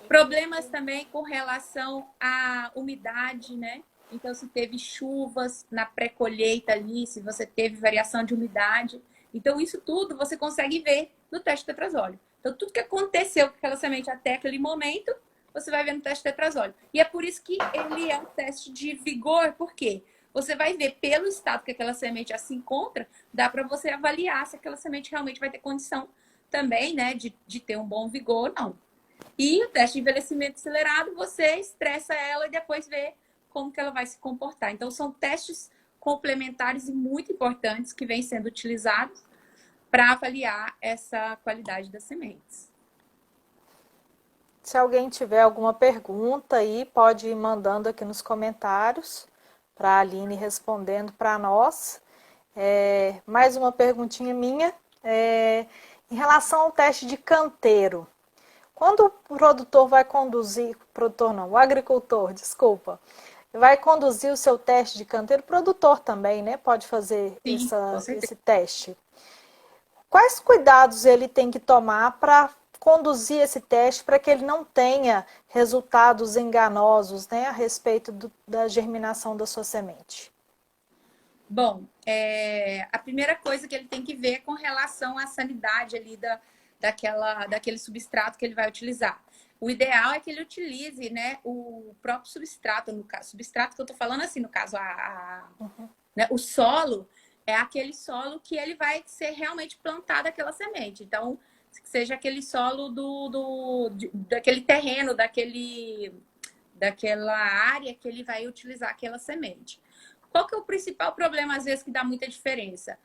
Problemas também com relação à umidade, né? Então, se teve chuvas na pré-colheita ali, se você teve variação de umidade. Então, isso tudo você consegue ver no teste de tetrazóleo. Então, tudo que aconteceu com aquela semente até aquele momento, você vai ver no teste de tetrazóleo. E é por isso que ele é um teste de vigor, por quê? Você vai ver pelo estado que aquela semente já se encontra, dá para você avaliar se aquela semente realmente vai ter condição também, né, de ter um bom vigor ou não. E o teste de envelhecimento acelerado, você estressa ela e depois vê como que ela vai se comportar. Então, são testes complementares e muito importantes que vêm sendo utilizados para avaliar essa qualidade das sementes. Se alguém tiver alguma pergunta aí, pode ir mandando aqui nos comentários para a Aline respondendo para nós. Mais uma perguntinha minha. Em relação ao teste de canteiro, quando o produtor vai conduzir, produtor não, o agricultor, desculpa, vai conduzir o seu teste de canteiro, o produtor também, né? Pode fazer Sim, com certeza. esse teste. Quais cuidados ele tem que tomar para conduzir esse teste para que ele não tenha resultados enganosos, né, a respeito da germinação da sua semente? Bom, a primeira coisa que ele tem que ver é com relação à sanidade ali daquele substrato que ele vai utilizar. O ideal é que ele utilize, né, o próprio substrato, no caso, substrato que eu estou falando assim, no caso, né, o solo é aquele solo que ele vai ser realmente plantado aquela semente. Então, que seja aquele solo daquele terreno, daquela área que ele vai utilizar aquela semente. Qual que é o principal problema, às vezes, que dá muita diferença?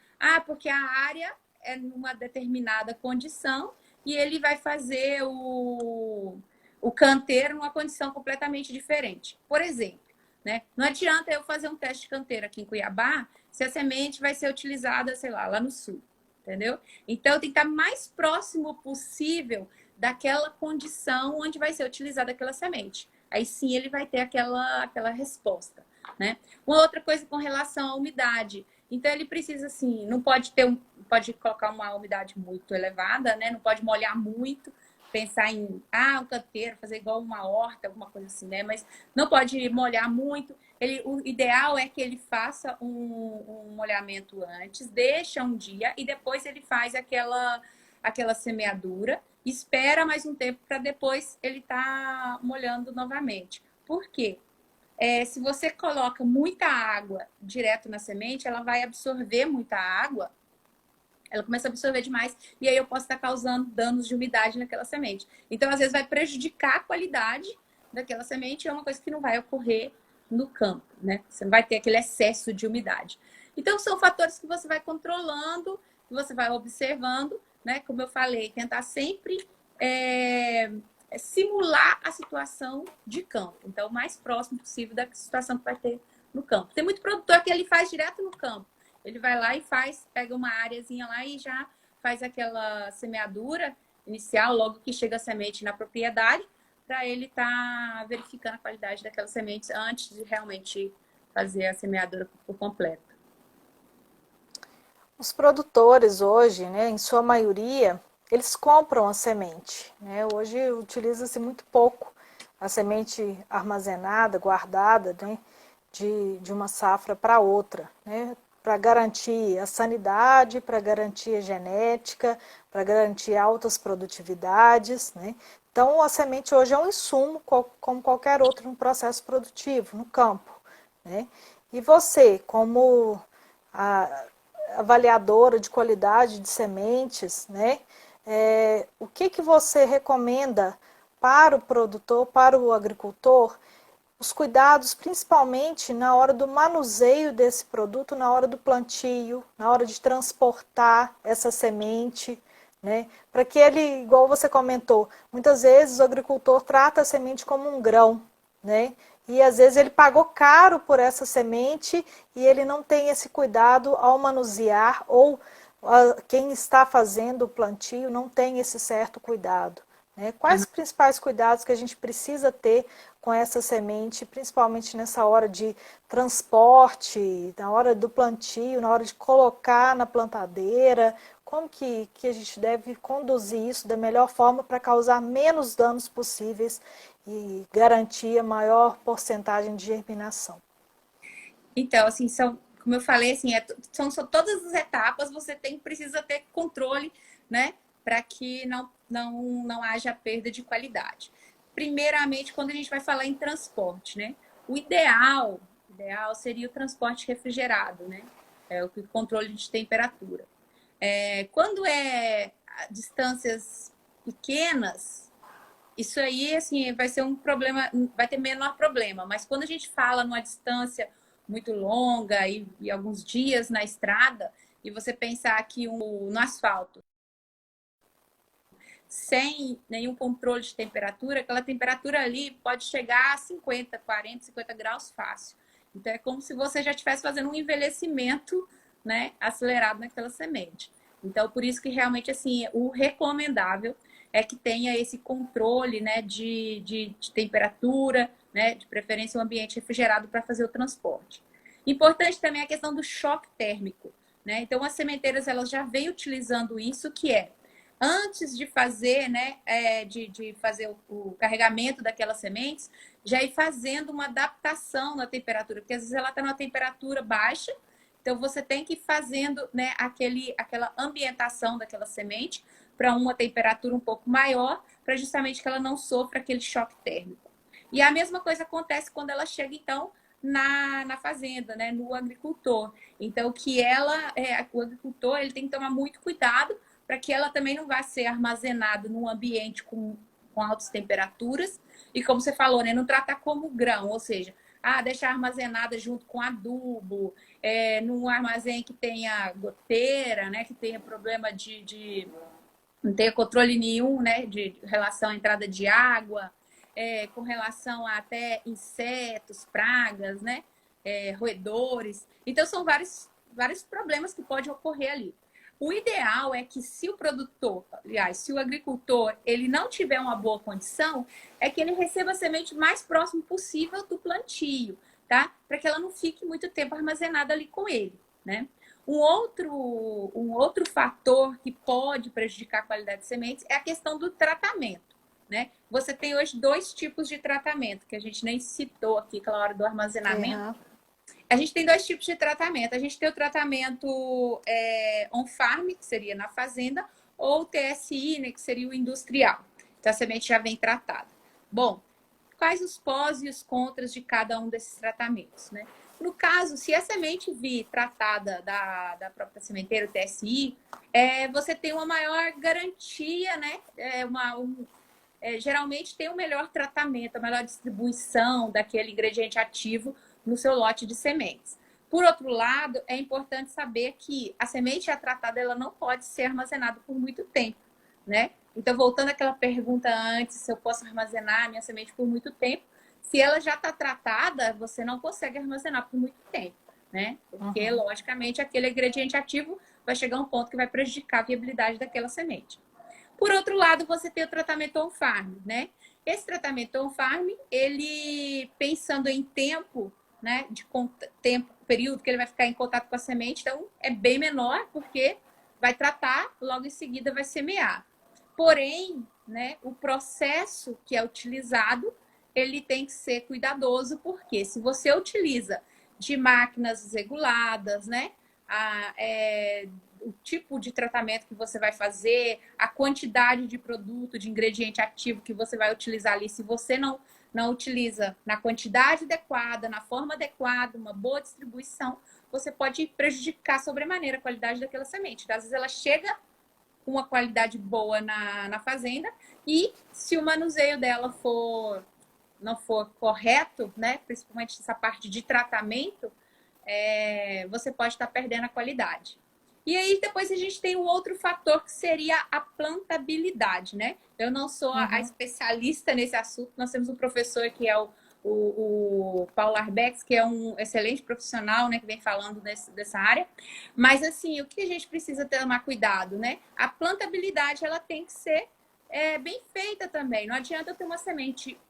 Porque a área é numa determinada condição e ele vai fazer o canteiro numa condição completamente diferente. Por exemplo, né? Não adianta eu fazer um teste de canteiro aqui em Cuiabá se a semente vai ser utilizada, sei lá no sul. Entendeu? Então, tem que estar mais próximo possível daquela condição onde vai ser utilizada aquela semente. Aí sim ele vai ter aquela resposta, né? Uma outra coisa com relação à umidade. Então, ele precisa, assim, não pode pode colocar uma umidade muito elevada, né? Não pode molhar muito, pensar em, um canteiro, fazer igual uma horta, alguma coisa assim, né? Mas não pode molhar muito. O ideal é que ele faça um molhamento antes, deixa um dia e depois ele faz aquela semeadura, espera mais um tempo para depois ele tá molhando novamente. Por quê? Se você coloca muita água direto na semente, ela vai absorver muita água, ela começa a absorver demais e aí eu posso estar causando danos de umidade naquela semente. Então, às vezes, vai prejudicar a qualidade daquela semente e é uma coisa que não vai ocorrer no campo, né? Você não vai ter aquele excesso de umidade. Então, são fatores que você vai controlando, que você vai observando, né? Como eu falei, tentar sempre simular a situação de campo. Então, o mais próximo possível da situação que vai ter no campo. Tem muito produtor que ele faz direto no campo. Ele vai lá e pega uma áreazinha lá e já faz aquela semeadura inicial, logo que chega a semente na propriedade, para ele estar verificando a qualidade daquelas sementes antes de realmente fazer a semeadura por completo. Os produtores hoje, né, em sua maioria, eles compram a semente, né? Hoje utiliza-se muito pouco a semente armazenada, guardada, né, de uma safra para outra, né? Para garantir a sanidade, para garantir a genética, para garantir altas produtividades, né? Então, a semente hoje é um insumo, como qualquer outro no processo produtivo, no campo, né? E você, como a avaliadora de qualidade de sementes, né? O que você recomenda para o produtor, para o agricultor, os cuidados principalmente na hora do manuseio desse produto, na hora do plantio, na hora de transportar essa semente, né? Para que ele, igual você comentou, muitas vezes o agricultor trata a semente como um grão, né? E às vezes ele pagou caro por essa semente e ele não tem esse cuidado ao manusear, ou quem está fazendo o plantio não tem esse certo cuidado, né? Quais os principais cuidados que a gente precisa ter com essa semente, principalmente nessa hora de transporte, na hora do plantio, na hora de colocar na plantadeira? Como que a gente deve conduzir isso da melhor forma para causar menos danos possíveis e garantir a maior porcentagem de germinação? Então, assim, como eu falei, assim, são todas as etapas, você precisa ter controle, né? Para que não haja perda de qualidade. Primeiramente, quando a gente vai falar em transporte, né? O ideal seria o transporte refrigerado, né? O controle de temperatura. Quando é distâncias pequenas, isso aí, assim, vai ser um problema, vai ter menor problema. Mas quando a gente fala numa distância muito longa e alguns dias na estrada, e você pensar que no asfalto, sem nenhum controle de temperatura, aquela temperatura ali pode chegar a 50, 40, 50 graus fácil. Então, é como se você já estivesse fazendo um envelhecimento, né, acelerado naquela semente. Então, por isso que realmente, assim, o recomendável é que tenha esse controle, né, de temperatura, né, de preferência um ambiente refrigerado para fazer o transporte. Importante também a questão do choque térmico, né? Então, as sementeiras, elas já vêm utilizando isso, que é antes de fazer, né, de fazer o carregamento daquelas sementes, já ir fazendo uma adaptação na temperatura, porque às vezes ela está numa temperatura baixa, então você tem que ir fazendo, né, aquela ambientação daquela semente para uma temperatura um pouco maior, para justamente que ela não sofra aquele choque térmico. E a mesma coisa acontece quando ela chega, então, na fazenda, né, no agricultor. Então, o agricultor ele tem que tomar muito cuidado para que ela também não vá ser armazenada num ambiente com altas temperaturas. E como você falou, né, não tratar como grão, ou seja, deixar armazenada junto com adubo, num armazém que tenha goteira, né, que tenha problema de não tenha controle nenhum, né, de relação à entrada de água, com relação a até insetos, pragas, né, roedores. Então, são vários problemas que podem ocorrer ali. O ideal é que se o produtor, aliás, se o agricultor, ele não tiver uma boa condição, é que ele receba a semente mais próximo possível do plantio, tá? Para que ela não fique muito tempo armazenada ali com ele, né? Um outro fator que pode prejudicar a qualidade de sementes é a questão do tratamento, né? Você tem hoje dois tipos de tratamento, que a gente nem citou aqui aquela hora do armazenamento. A gente tem dois tipos de tratamento. A gente tem o tratamento on-farm, que seria na fazenda, ou o TSI, né, que seria o industrial. Então, a semente já vem tratada. Bom, quais os pós e os contras de cada um desses tratamentos, né? No caso, se a semente vir tratada da própria sementeira, o TSI, você tem uma maior garantia, né? Geralmente tem um melhor tratamento, a melhor distribuição daquele ingrediente ativo no seu lote de sementes. Por outro lado, é importante saber que a semente já tratada ela não pode ser armazenada por muito tempo, né? Então, voltando àquela pergunta antes, se eu posso armazenar a minha semente por muito tempo, se ela já está tratada, você não consegue armazenar por muito tempo, né? Porque, logicamente, aquele ingrediente ativo vai chegar a um ponto que vai prejudicar a viabilidade daquela semente. Por outro lado, você tem o tratamento on-farm, né? Esse tratamento on-farm, ele pensando em tempo, né, período que ele vai ficar em contato com a semente, então é bem menor, porque vai tratar, logo em seguida vai semear. Porém, né, o processo que é utilizado, ele tem que ser cuidadoso, porque se você utiliza de máquinas reguladas, né, o tipo de tratamento que você vai fazer, a quantidade de produto, de ingrediente ativo que você vai utilizar ali, se você não utiliza na quantidade adequada, na forma adequada, uma boa distribuição, você pode prejudicar sobremaneira a qualidade daquela semente. Então, às vezes ela chega com uma qualidade boa na fazenda e se o manuseio dela não for correto, né, principalmente essa parte de tratamento, você pode estar perdendo a qualidade. E aí depois a gente tem um outro fator que seria a plantabilidade, né? Eu não sou a especialista nesse assunto, nós temos um professor que é o Paulo Arbex, que é um excelente profissional, né, que vem falando dessa área. Mas assim, o que a gente precisa tomar cuidado, né? A plantabilidade ela tem que ser bem feita também. Não adianta eu ter uma semente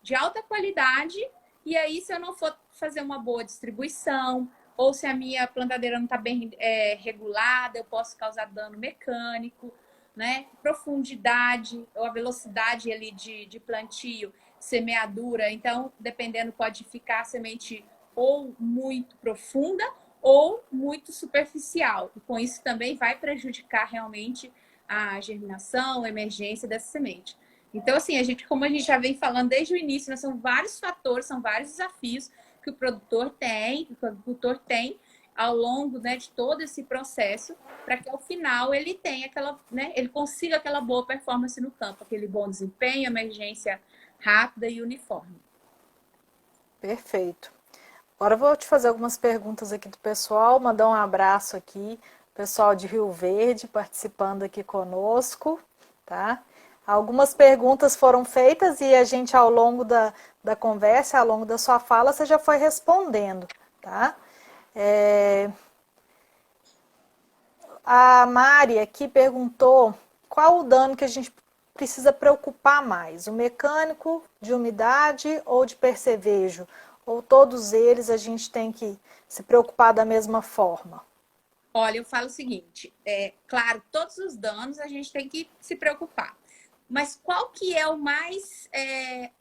de alta qualidade e aí se eu não for fazer uma boa distribuição ou se a minha plantadeira não está bem regulada, eu posso causar dano mecânico, né? Profundidade ou a velocidade ali de plantio, semeadura. Então, dependendo, pode ficar a semente ou muito profunda ou muito superficial. E com isso também vai prejudicar realmente a germinação, a emergência dessa semente. Então, assim, como a gente já vem falando desde o início, né, são vários fatores, são vários desafios que o produtor tem, que o agricultor tem ao longo, né, de todo esse processo, para que ao final ele tenha ele consiga aquela boa performance no campo, aquele bom desempenho, emergência rápida e uniforme. Perfeito. Agora eu vou te fazer algumas perguntas aqui do pessoal, mandar um abraço aqui, pessoal de Rio Verde participando aqui conosco, tá? Algumas perguntas foram feitas e a gente ao longo da conversa, ao longo da sua fala, você já foi respondendo, tá? A Mari aqui perguntou qual o dano que a gente precisa preocupar mais, o mecânico, de umidade ou de percevejo? Ou todos eles a gente tem que se preocupar da mesma forma? Olha, eu falo o seguinte, claro, todos os danos a gente tem que se preocupar. Mas qual que é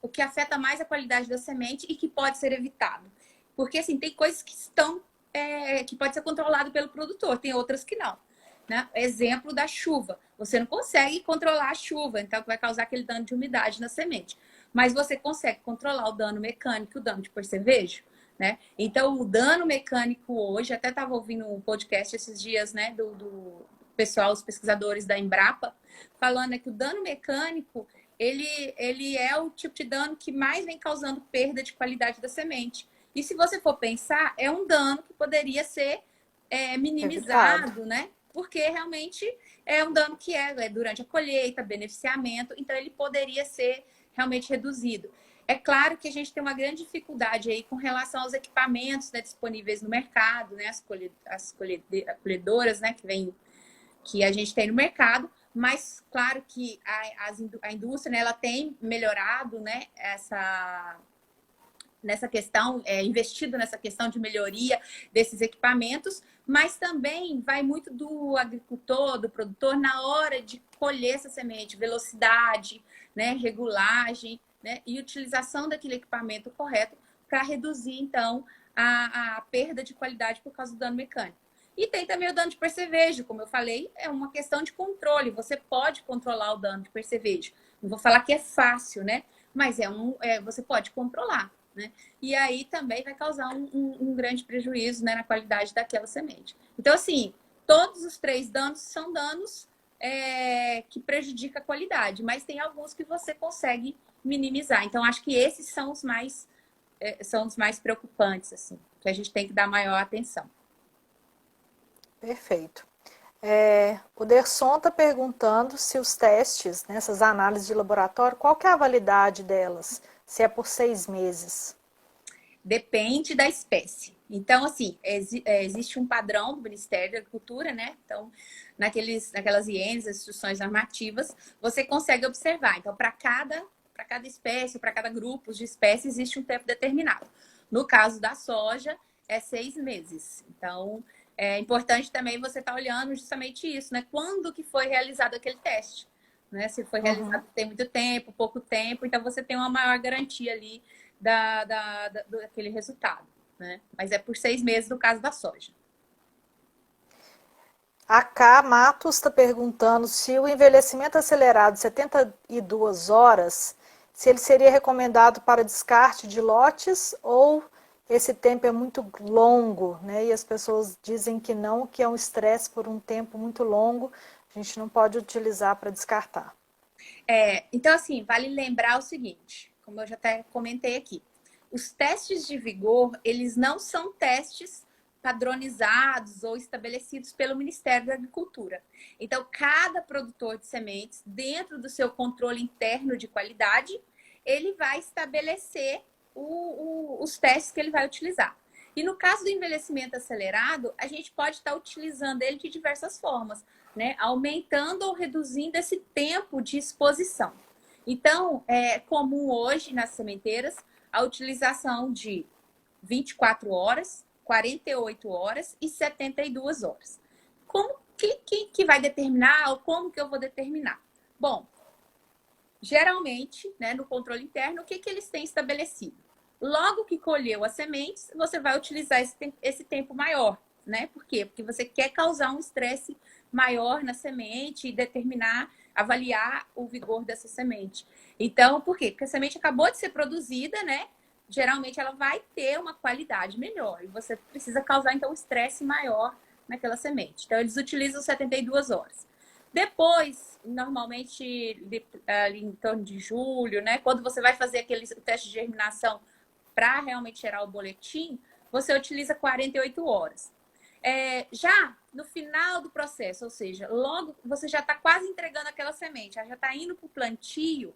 o que afeta mais a qualidade da semente e que pode ser evitado? Porque, assim, tem coisas que pode ser controlado pelo produtor, tem outras que não. Né? Exemplo da chuva. Você não consegue controlar a chuva, então vai causar aquele dano de umidade na semente. Mas você consegue controlar o dano mecânico, o dano de percevejo, né? Então, o dano mecânico hoje, até estava ouvindo um podcast esses dias, né, do pessoal, os pesquisadores da Embrapa, falando que o dano mecânico, ele é o tipo de dano que mais vem causando perda de qualidade da semente. E se você for pensar, é um dano que poderia ser minimizado, Evitado. né? Porque realmente é um dano que é durante a colheita, beneficiamento, então ele poderia ser realmente reduzido. É claro que a gente tem uma grande dificuldade aí com relação aos equipamentos, né, disponíveis no mercado, né, as colhedoras, né, que a gente tem no mercado, mas claro que a indústria, né, ela tem melhorado, né, nessa questão, investido nessa questão de melhoria desses equipamentos, mas também vai muito do agricultor, do produtor, na hora de colher essa semente, velocidade, né, regulagem, né, e utilização daquele equipamento correto para reduzir, então, a perda de qualidade por causa do dano mecânico. E tem também o dano de percevejo, como eu falei, é uma questão de controle. Você pode controlar o dano de percevejo. Não vou falar que é fácil, né? Mas você pode controlar. Né? E aí também vai causar um grande prejuízo, né, na qualidade daquela semente. Então, assim, todos os 3 danos são danos que prejudicam a qualidade, mas tem alguns que você consegue minimizar. Então, acho que esses são são os mais preocupantes, assim, que a gente tem que dar maior atenção. Perfeito. O Derson está perguntando se os testes, né, essas análises de laboratório, qual que é a validade delas? Se é por 6 meses? Depende da espécie. Então, assim, existe um padrão do Ministério da Agricultura, né? Então, naquelas INs, as instruções normativas, você consegue observar. Então, para cada espécie, para cada grupo de espécies, existe um tempo determinado. No caso da soja, é 6 meses. Então, é importante também você estar olhando justamente isso, né? Quando que foi realizado aquele teste? Né? Se foi realizado tem muito tempo, pouco tempo, então você tem uma maior garantia ali daquele resultado, né? Mas é por 6 meses no caso da soja. A K Matos está perguntando se o envelhecimento acelerado 72 horas, se ele seria recomendado para descarte de lotes ou esse tempo é muito longo, né? E as pessoas dizem que não, que é um estresse por um tempo muito longo, a gente não pode utilizar para descartar. Então, assim, vale lembrar o seguinte, como eu já até comentei aqui, os testes de vigor, eles não são testes padronizados ou estabelecidos pelo Ministério da Agricultura. Então, cada produtor de sementes, dentro do seu controle interno de qualidade, ele vai estabelecer os testes que ele vai utilizar. E no caso do envelhecimento acelerado, a gente pode estar utilizando ele de diversas formas, né? Aumentando ou reduzindo esse tempo de exposição. Então, é comum hoje nas sementeiras a utilização de 24 horas, 48 horas e 72 horas. Como que vai determinar ou como que eu vou determinar? Bom, geralmente, né, no controle interno, o que eles têm estabelecido? Logo que colheu as sementes, você vai utilizar esse tempo maior, né? Por quê? Porque você quer causar um estresse maior na semente e determinar, avaliar o vigor dessa semente. Então, por quê? Porque a semente acabou de ser produzida, né? Geralmente ela vai ter uma qualidade melhor e você precisa causar, então, um estresse maior naquela semente. Então, eles utilizam 72 horas. Depois, normalmente, ali em torno de julho, né? Quando você vai fazer aquele teste de germinação para realmente gerar o boletim, você utiliza 48 horas. Já no final do processo, ou seja, logo você já está quase entregando aquela semente, já está indo para o plantio,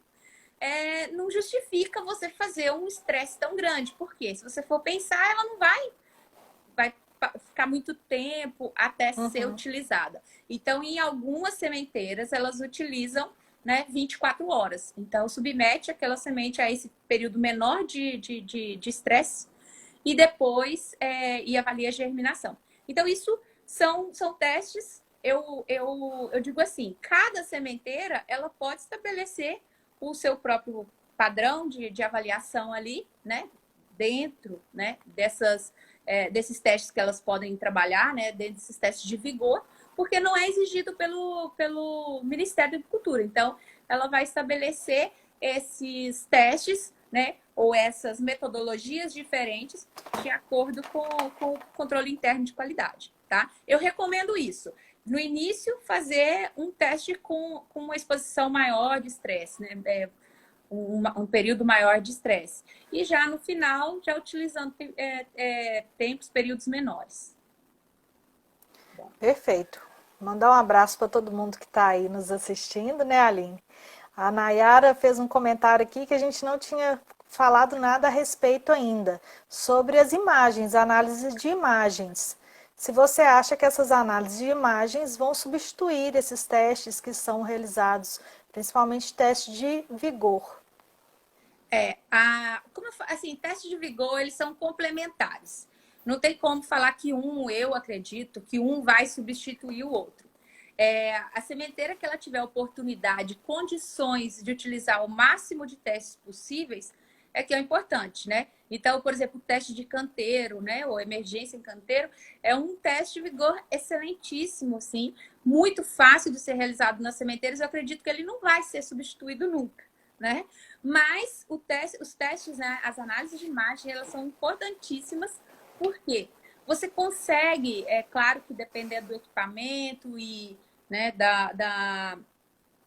não justifica você fazer um estresse tão grande, porque se você for pensar, ela não vai ficar muito tempo até ser utilizada. Então, em algumas sementeiras, elas utilizam, né, 24 horas. Então, submete aquela semente a esse período menor de estresse e depois e avalia a germinação. Então, isso são testes. Eu digo assim, cada sementeira ela pode estabelecer o seu próprio padrão de avaliação ali, né? Dentro, né, desses testes que elas podem trabalhar, né, desses testes de vigor, porque não é exigido pelo Ministério da Agricultura. Então, ela vai estabelecer esses testes, né, ou essas metodologias diferentes de acordo com o controle interno de qualidade, tá? Eu recomendo isso. No início, fazer um teste com uma exposição maior de estresse, né? Um período maior de estresse. E já no final, já utilizando tempos, períodos menores. Perfeito. Mandar um abraço para todo mundo que está aí nos assistindo, né, Aline? A Nayara fez um comentário aqui que a gente não tinha falado nada a respeito ainda, sobre as imagens, análise de imagens. Se você acha que essas análises de imagens vão substituir esses testes que são realizados, principalmente testes de vigor. Assim, testes de vigor, eles são complementares. Não tem como falar que eu acredito, que um vai substituir o outro. A sementeira que ela tiver oportunidade, condições de utilizar o máximo de testes possíveis, é que é importante, né? Então, por exemplo, o teste de canteiro, né? Ou emergência em canteiro, é um teste de vigor excelentíssimo, assim, muito fácil de ser realizado nas sementeiras. Eu acredito que ele não vai ser substituído nunca, né? Mas os testes, né, as análises de imagem, elas são importantíssimas, porque você consegue, é claro que dependendo do equipamento e, né, da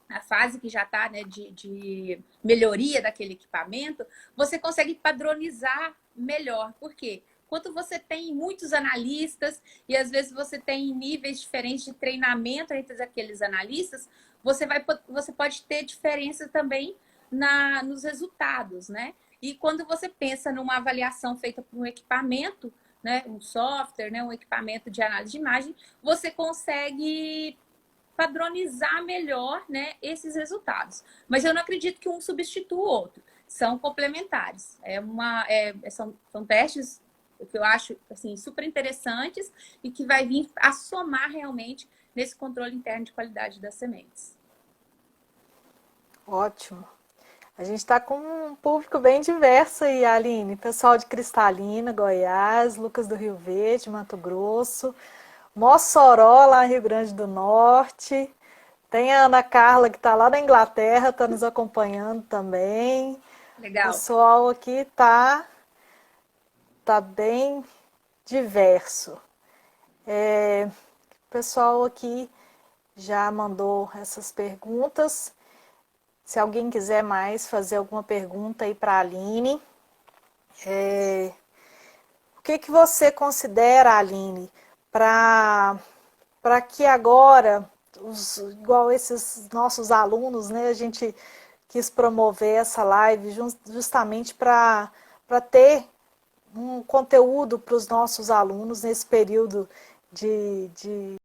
a fase que já está, né, de melhoria daquele equipamento, você consegue padronizar melhor. Por quê? Quando você tem muitos analistas e às vezes você tem níveis diferentes de treinamento entre aqueles analistas, você pode ter diferença também nos resultados, né? E quando você pensa numa avaliação feita por um equipamento, né, um software, né, um equipamento de análise de imagem, você consegue padronizar melhor, né, esses resultados. Mas eu não acredito que um substitua o outro. São complementares. São testes que eu acho assim, super interessantes e que vai vir a somar realmente nesse controle interno de qualidade das sementes. Ótimo. A gente está com um público bem diverso aí, Aline. Pessoal de Cristalina, Goiás, Lucas do Rio Verde, Mato Grosso, Mossoró, lá no Rio Grande do Norte, Tem a Ana Carla, que está lá na Inglaterra, está nos acompanhando também. O Legal. pessoal aqui tá bem diverso. O pessoal aqui já mandou essas perguntas. Se alguém quiser mais fazer alguma pergunta aí para a Aline. O que que você considera, Aline, para que agora, igual esses nossos alunos, né, a gente quis promover essa live justamente para ter um conteúdo para os nossos alunos nesse período de